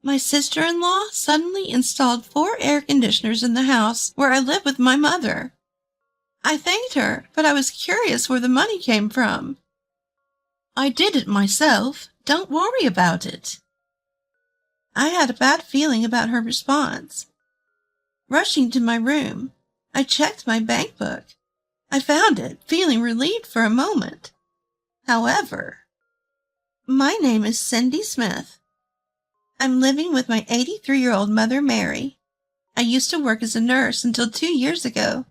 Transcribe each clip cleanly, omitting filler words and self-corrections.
My sister-in-law suddenly installed 4 air conditioners in the house where I live with my mother. I thanked her, but I was curious where the money came from. I did it myself. Don't worry about it. I had a bad feeling about her response. Rushing to my room, I checked my bank book. I found it, feeling relieved for a moment. However, my name is Cindy Smith. I'm living with my 83-year-old mother, Mary. I used to work as a nurse until 2 years ago.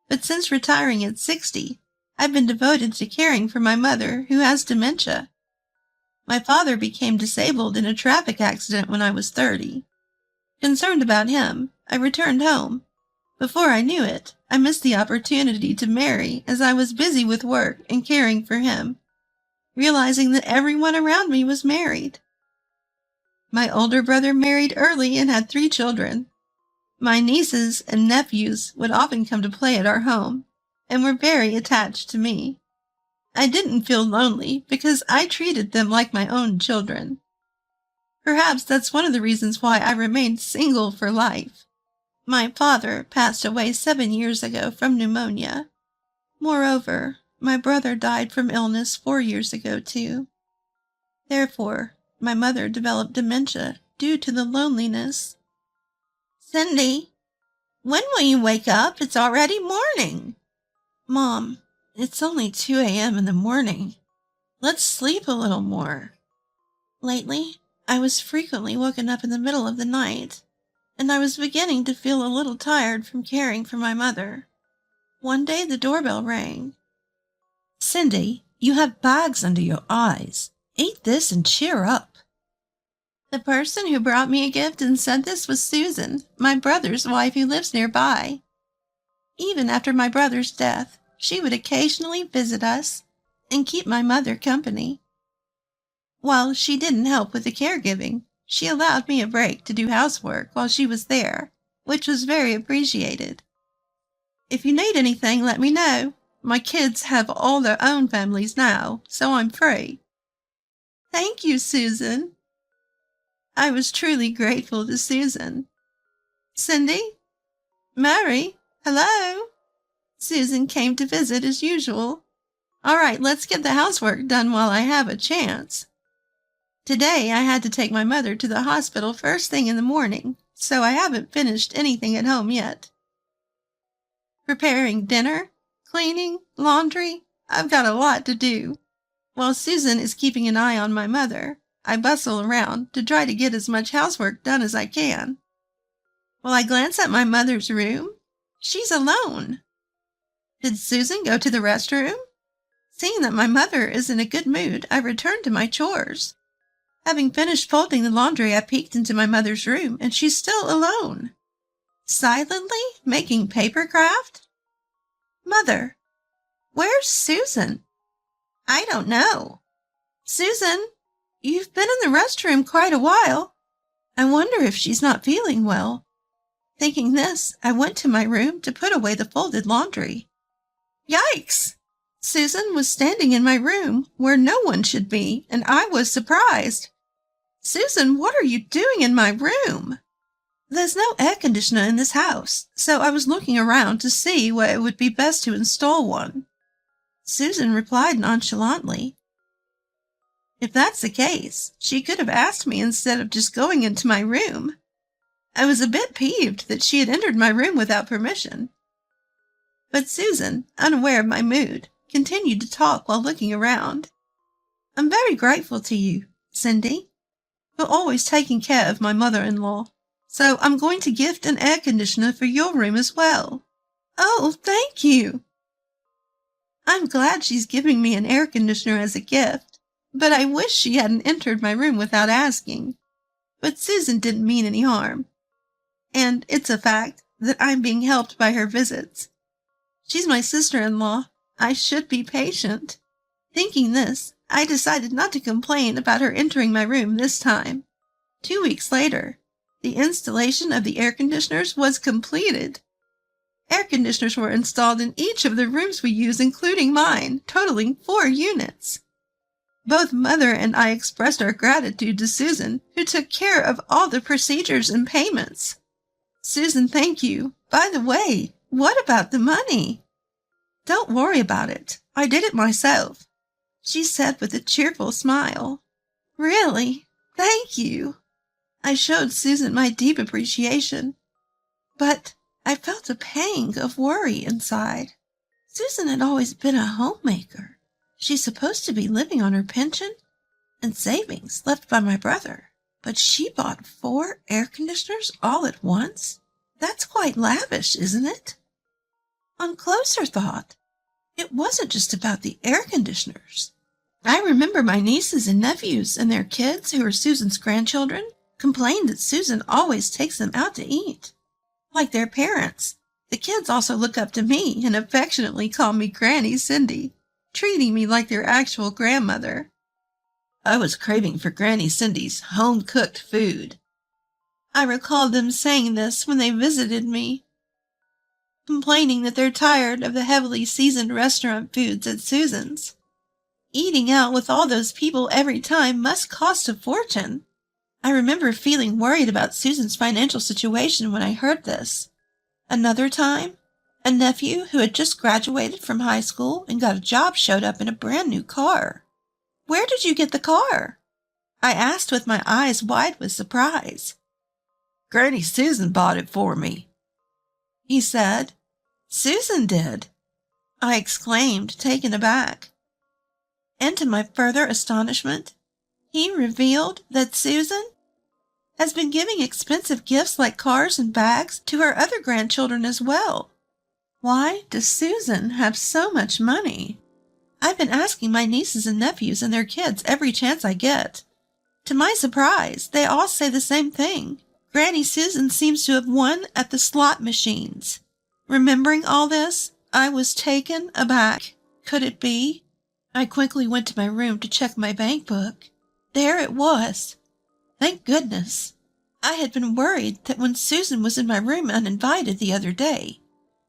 But since retiring at 60, I've been devoted to caring for my mother, who has dementia. My father became disabled in a traffic accident when I was 30. Concerned about him, I returned home. Before I knew it, I missed the opportunity to marry as I was busy with work and caring for him, realizing that everyone around me was married. My older brother married early and had 3 children. My nieces and nephews would often come to play at our home and were very attached to me. I didn't feel lonely because I treated them like my own children. Perhaps that's one of the reasons why I remained single for life. My father passed away 7 years ago from pneumonia. Moreover, my brother died from illness 4 years ago too. Therefore, my mother developed dementia due to the loneliness. Cindy, when will you wake up? It's already morning. Mom, it's only 2 a.m. in the morning. Let's sleep a little more. Lately, I was frequently woken up in the middle of the night, and I was beginning to feel a little tired from caring for my mother. One day the doorbell rang. Cindy, you have bags under your eyes. Eat this and cheer up. The person who brought me a gift and said this was Susan, my brother's wife who lives nearby. Even after my brother's death, she would occasionally visit us and keep my mother company. While she didn't help with the caregiving, she allowed me a break to do housework while she was there, which was very appreciated. If you need anything, let me know. My kids have all their own families now, so I'm free. Thank you, Susan. I was truly grateful to Susan. Cindy? Mary? Hello? Susan came to visit as usual. All right, let's get the housework done while I have a chance. Today I had to take my mother to the hospital first thing in the morning, so I haven't finished anything at home yet. Preparing dinner, cleaning, laundry, I've got a lot to do. While Susan is keeping an eye on my mother, I bustle around to try to get as much housework done as I can. While I glance at my mother's room, she's alone. Did Susan go to the restroom? Seeing that my mother is in a good mood, I return to my chores. Having finished folding the laundry, I peeked into my mother's room, and she's still alone. Silently making paper craft? Mother, where's Susan? I don't know. Susan, you've been in the restroom quite a while. I wonder if she's not feeling well. Thinking this, I went to my room to put away the folded laundry. Yikes! Susan was standing in my room where no one should be, and I was surprised. Susan, what are you doing in my room? There's no air conditioner in this house, so I was looking around to see where it would be best to install one. Susan replied nonchalantly. If that's the case, she could have asked me instead of just going into my room. I was a bit peeved that she had entered my room without permission. But Susan, unaware of my mood, continued to talk while looking around. I'm very grateful to you, Cindy, for always taking care of my mother-in-law, so I'm going to gift an air conditioner for your room as well. Oh, thank you! I'm glad she's giving me an air conditioner as a gift, but I wish she hadn't entered my room without asking. But Susan didn't mean any harm, and it's a fact that I'm being helped by her visits. She's my sister-in-law. I should be patient. Thinking this, I decided not to complain about her entering my room this time. 2 weeks later, the installation of the air conditioners was completed. Air conditioners were installed in each of the rooms we use, including mine, totaling 4 units. Both Mother and I expressed our gratitude to Susan, who took care of all the procedures and payments. Susan, thank you. By the way, what about the money? Don't worry about it. I did it myself, she said with a cheerful smile. Really? Thank you. I showed Susan my deep appreciation, but I felt a pang of worry inside. Susan had always been a homemaker. She's supposed to be living on her pension and savings left by my brother, but she bought 4 air conditioners all at once? That's quite lavish, isn't it? On closer thought, it wasn't just about the air conditioners. I remember my nieces and nephews and their kids, who are Susan's grandchildren, complained that Susan always takes them out to eat. Like their parents, the kids also look up to me and affectionately call me Granny Cindy, treating me like their actual grandmother. I was craving for Granny Cindy's home-cooked food. I recall them saying this when they visited me, complaining that they're tired of the heavily seasoned restaurant foods at Susan's. Eating out with all those people every time must cost a fortune. I remember feeling worried about Susan's financial situation when I heard this. Another time, a nephew who had just graduated from high school and got a job showed up in a brand new car. Where did you get the car? I asked with my eyes wide with surprise. Granny Susan bought it for me, he said. Susan did, I exclaimed, taken aback. And to my further astonishment, he revealed that Susan has been giving expensive gifts like cars and bags to her other grandchildren as well. Why does Susan have so much money? I've been asking my nieces and nephews and their kids every chance I get. To my surprise, they all say the same thing. Granny Susan seems to have won at the slot machines. Remembering all this, I was taken aback. Could it be? I quickly went to my room to check my bank book. There it was. Thank goodness. I had been worried that when Susan was in my room uninvited the other day,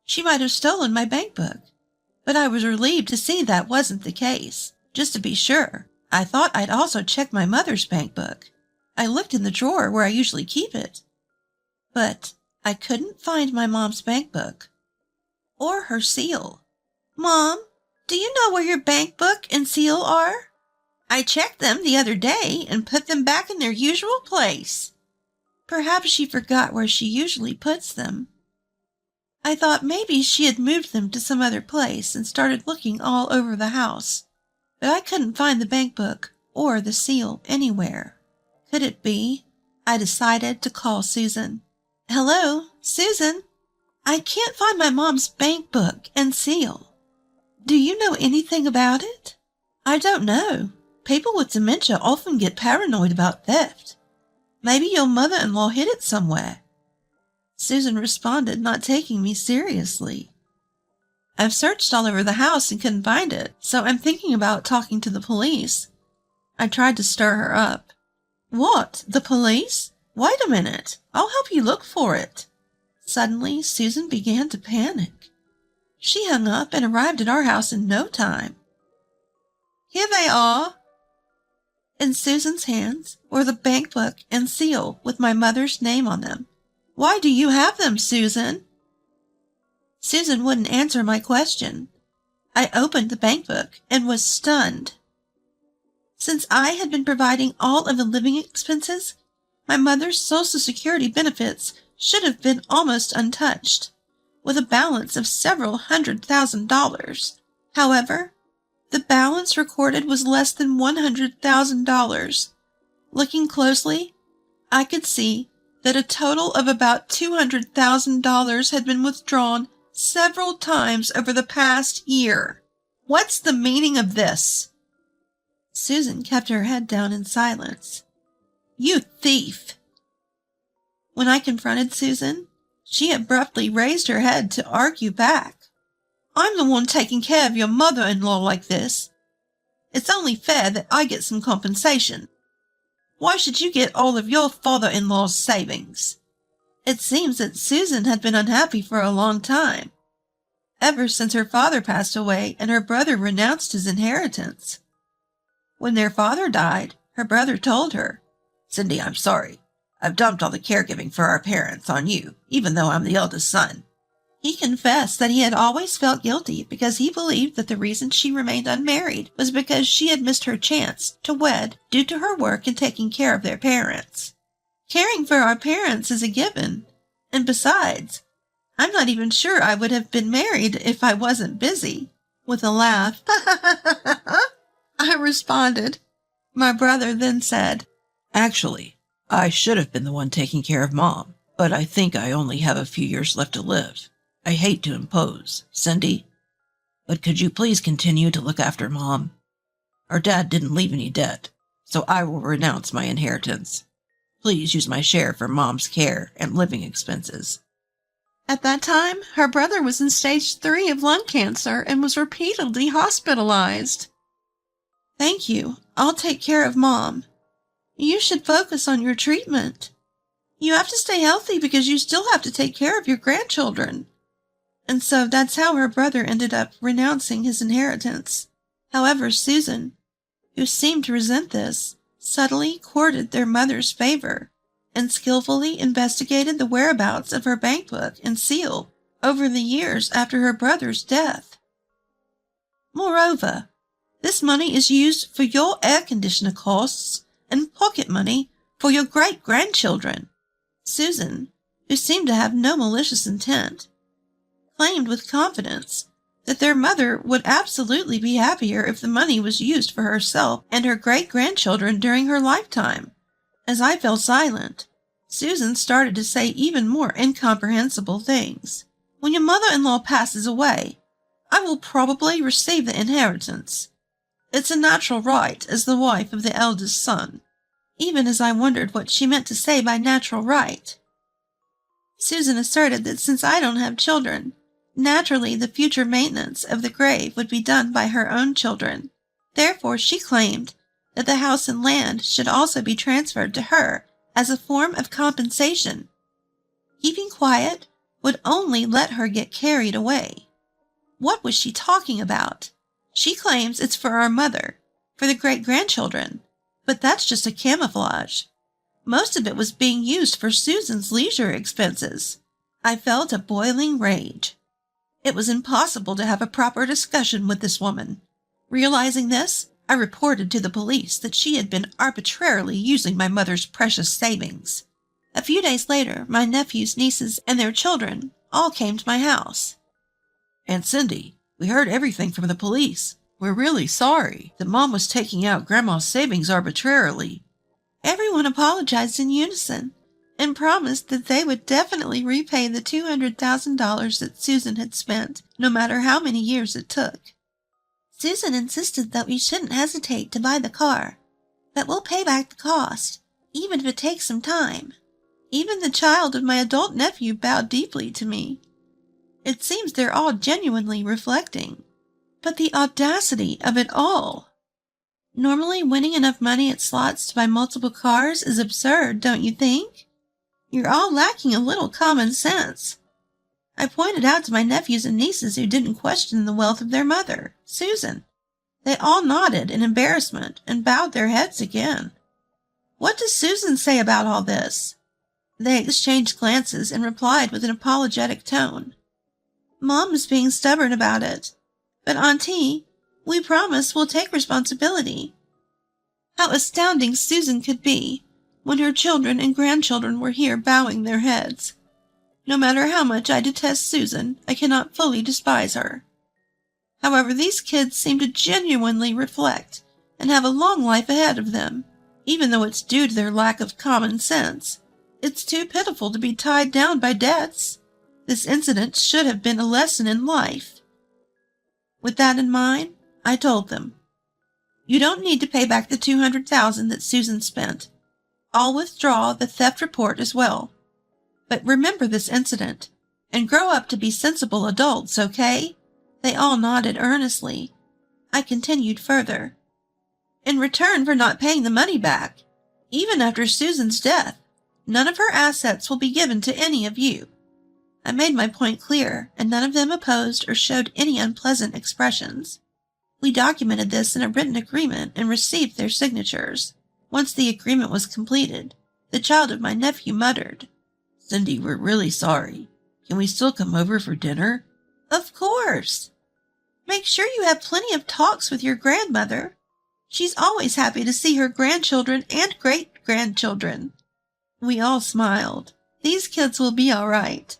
she might have stolen my bank book. But I was relieved to see that wasn't the case. Just to be sure, I thought I'd also check my mother's bank book. I looked in the drawer where I usually keep it, but I couldn't find my mom's bank book or her seal. Mom, do you know where your bank book and seal are? I checked them the other day and put them back in their usual place. Perhaps she forgot where she usually puts them. I thought maybe she had moved them to some other place and started looking all over the house, but I couldn't find the bank book or the seal anywhere. Could it be? I decided to call Susan. Hello, Susan. I can't find my mom's bank book and seal. Do you know anything about it? I don't know. People with dementia often get paranoid about theft. Maybe your mother-in-law hid it somewhere. Susan responded, not taking me seriously. I've searched all over the house and couldn't find it, so I'm thinking about talking to the police. I tried to stir her up. What? The police? Wait a minute. I'll help you look for it. Suddenly, Susan began to panic. She hung up and arrived at our house in no time. Here they are. In Susan's hands were the bank book and seal with my mother's name on them. Why do you have them, Susan? Susan wouldn't answer my question. I opened the bank book and was stunned. Since I had been providing all of the living expenses, my mother's Social Security benefits should have been almost untouched, with a balance of several $100,000. However, the balance recorded was less than $100,000. Looking closely, I could see that a total of about $200,000 had been withdrawn several times over the past year. What's the meaning of this? Susan kept her head down in silence. You thief! When I confronted Susan, she abruptly raised her head to argue back. I'm the one taking care of your mother-in-law like this. It's only fair that I get some compensation. Why should you get all of your father-in-law's savings? It seems that Susan had been unhappy for a long time, ever since her father passed away and her brother renounced his inheritance. When their father died, her brother told her, "Cindy, I'm sorry. I've dumped all the caregiving for our parents on you, even though I'm the eldest son." He confessed that he had always felt guilty because he believed that the reason she remained unmarried was because she had missed her chance to wed due to her work in taking care of their parents. Caring for our parents is a given, and besides, I'm not even sure I would have been married if I wasn't busy. With a laugh, I responded. My brother then said, "Actually, I should have been the one taking care of Mom, but I think I only have a few years left to live. I hate to impose, Cindy, but could you please continue to look after Mom? Our dad didn't leave any debt, so I will renounce my inheritance. Please use my share for Mom's care and living expenses." At that time, her brother was in stage 3 of lung cancer and was repeatedly hospitalized. "Thank you. I'll take care of Mom. You should focus on your treatment. You have to stay healthy because you still have to take care of your grandchildren." And so that's how her brother ended up renouncing his inheritance. However, Susan, who seemed to resent this, subtly courted their mother's favor and skillfully investigated the whereabouts of her bank book and seal over the years after her brother's death. Moreover, this money is used for your air conditioner costs and pocket money for your great-grandchildren. Susan, who seemed to have no malicious intent, claimed with confidence that their mother would absolutely be happier if the money was used for herself and her great-grandchildren during her lifetime. As I fell silent, Susan started to say even more incomprehensible things. "When your mother-in-law passes away, I will probably receive the inheritance. It's a natural right as the wife of the eldest son," even as I wondered what she meant to say by natural right. Susan asserted that since I don't have children, naturally the future maintenance of the grave would be done by her own children. Therefore, she claimed that the house and land should also be transferred to her as a form of compensation. Keeping quiet would only let her get carried away. What was she talking about? She claims it's for our mother, for the great-grandchildren, but that's just a camouflage. Most of it was being used for Susan's leisure expenses. I felt a boiling rage. It was impossible to have a proper discussion with this woman. Realizing this, I reported to the police that she had been arbitrarily using my mother's precious savings. A few days later, my nephews, nieces, and their children all came to my house. "Aunt Cindy, we heard everything from the police. We're really sorry that Mom was taking out Grandma's savings arbitrarily." Everyone apologized in unison and promised that they would definitely repay the $200,000 that Susan had spent, no matter how many years it took. Susan insisted that we shouldn't hesitate to buy the car, that we'll pay back the cost, even if it takes some time. Even the child of my adult nephew bowed deeply to me. It seems they're all genuinely reflecting. But the audacity of it all! Normally, winning enough money at slots to buy multiple cars is absurd, don't you think? You're all lacking a little common sense. I pointed out to my nephews and nieces who didn't question the wealth of their mother, Susan. They all nodded in embarrassment and bowed their heads again. "What does Susan say about all this?" They exchanged glances and replied with an apologetic tone. "Mom is being stubborn about it. But Auntie, we promise we'll take responsibility." How astounding Susan could be when her children and grandchildren were here bowing their heads. No matter how much I detest Susan, I cannot fully despise her. However, these kids seem to genuinely reflect and have a long life ahead of them, even though it's due to their lack of common sense. It's too pitiful to be tied down by debts. This incident should have been a lesson in life. With that in mind, I told them, "You don't need to pay back the $200,000 that Susan spent. I'll withdraw the theft report as well. But remember this incident, and grow up to be sensible adults, okay?" They all nodded earnestly. I continued further. "In return for not paying the money back, even after Susan's death, none of her assets will be given to any of you." I made my point clear, and none of them opposed or showed any unpleasant expressions. We documented this in a written agreement and received their signatures. Once the agreement was completed, the child of my nephew muttered, "Cindy, we're really sorry. Can we still come over for dinner?" "Of course. Make sure you have plenty of talks with your grandmother. She's always happy to see her grandchildren and great-grandchildren." We all smiled. These kids will be all right.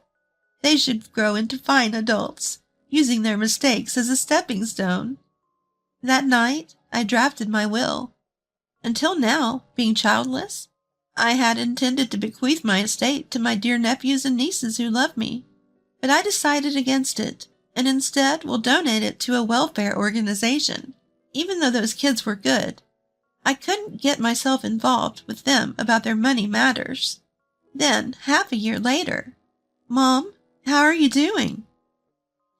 They should grow into fine adults, using their mistakes as a stepping stone. That night, I drafted my will. Until now, being childless, I had intended to bequeath my estate to my dear nephews and nieces who love me. But I decided against it, and instead will donate it to a welfare organization. Even though those kids were good, I couldn't get myself involved with them about their money matters. Then, half a year later, "Mom, how are you doing?"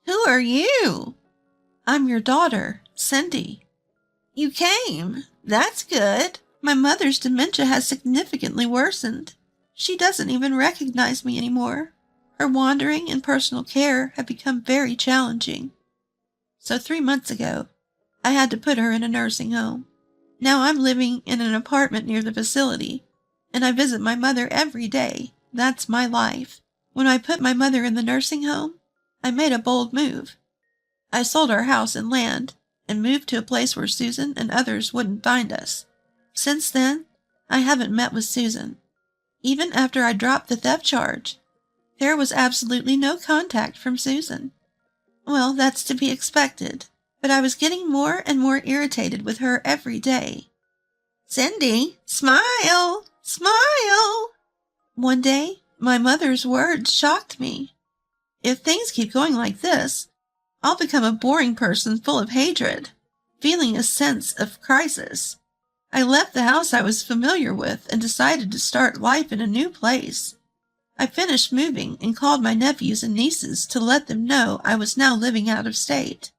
"Who are you?" "I'm your daughter, Cindy." "You came. That's good." My mother's dementia has significantly worsened. She doesn't even recognize me anymore. Her wandering and personal care have become very challenging. So 3 months ago, I had to put her in a nursing home. Now I'm living in an apartment near the facility, and I visit my mother every day. That's my life. When I put my mother in the nursing home, I made a bold move. I sold our house and land and moved to a place where Susan and others wouldn't find us. Since then, I haven't met with Susan. Even after I dropped the theft charge, there was absolutely no contact from Susan. Well, that's to be expected, but I was getting more and more irritated with her every day. "Cindy, smile! Smile!" One day, my mother's words shocked me. "If things keep going like this, I'll become a boring person full of hatred." Feeling a sense of crisis, I left the house I was familiar with and decided to start life in a new place. I finished moving and called my nephews and nieces to let them know I was now living out of state.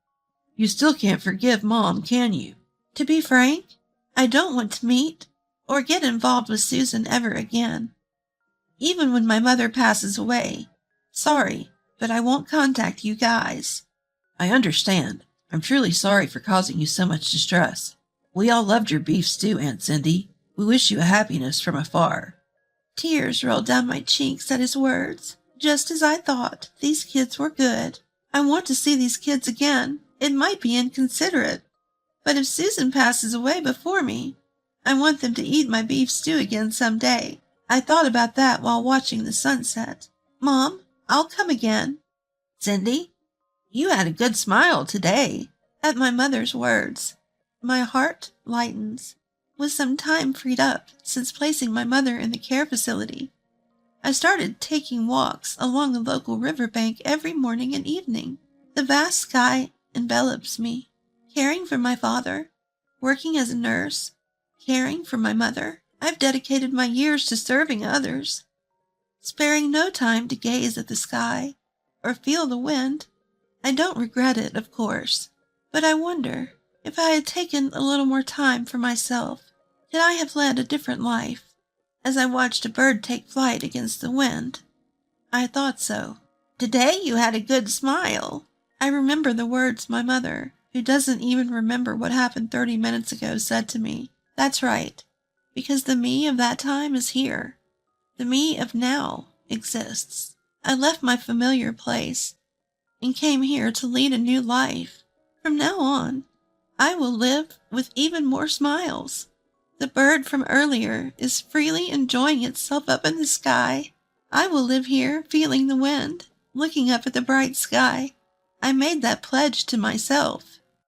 "You still can't forgive Mom, can you?" To be frank, I don't want to meet or get involved with Susan ever again. Even when my mother passes away, sorry, but I won't contact you guys. "I understand. I'm truly sorry for causing you so much distress. We all loved your beef stew, Aunt Cindy. We wish you a happiness from afar." Tears rolled down my cheeks at his words. Just as I thought, these kids were good. I want to see these kids again. It might be inconsiderate, but if Susan passes away before me, I want them to eat my beef stew again someday. I thought about that while watching the sunset. "Mom, I'll come again." "Cindy, you had a good smile today." At my mother's words, my heart lightens. With some time freed up since placing my mother in the care facility, I started taking walks along the local riverbank every morning and evening. The vast sky envelops me. Caring for my father, working as a nurse, caring for my mother, I've dedicated my years to serving others, sparing no time to gaze at the sky or feel the wind. I don't regret it, of course, but I wonder if I had taken a little more time for myself, could I have led a different life? As I watched a bird take flight against the wind, I thought so. "Today you had a good smile." I remember the words my mother, who doesn't even remember what happened 30 minutes ago, said to me. That's right, because the me of that time is here. The me of now exists. I left my familiar place and came here to lead a new life. From now on, I will live with even more smiles. The bird from earlier is freely enjoying itself up in the sky. I will live here feeling the wind, looking up at the bright sky. I made that pledge to myself.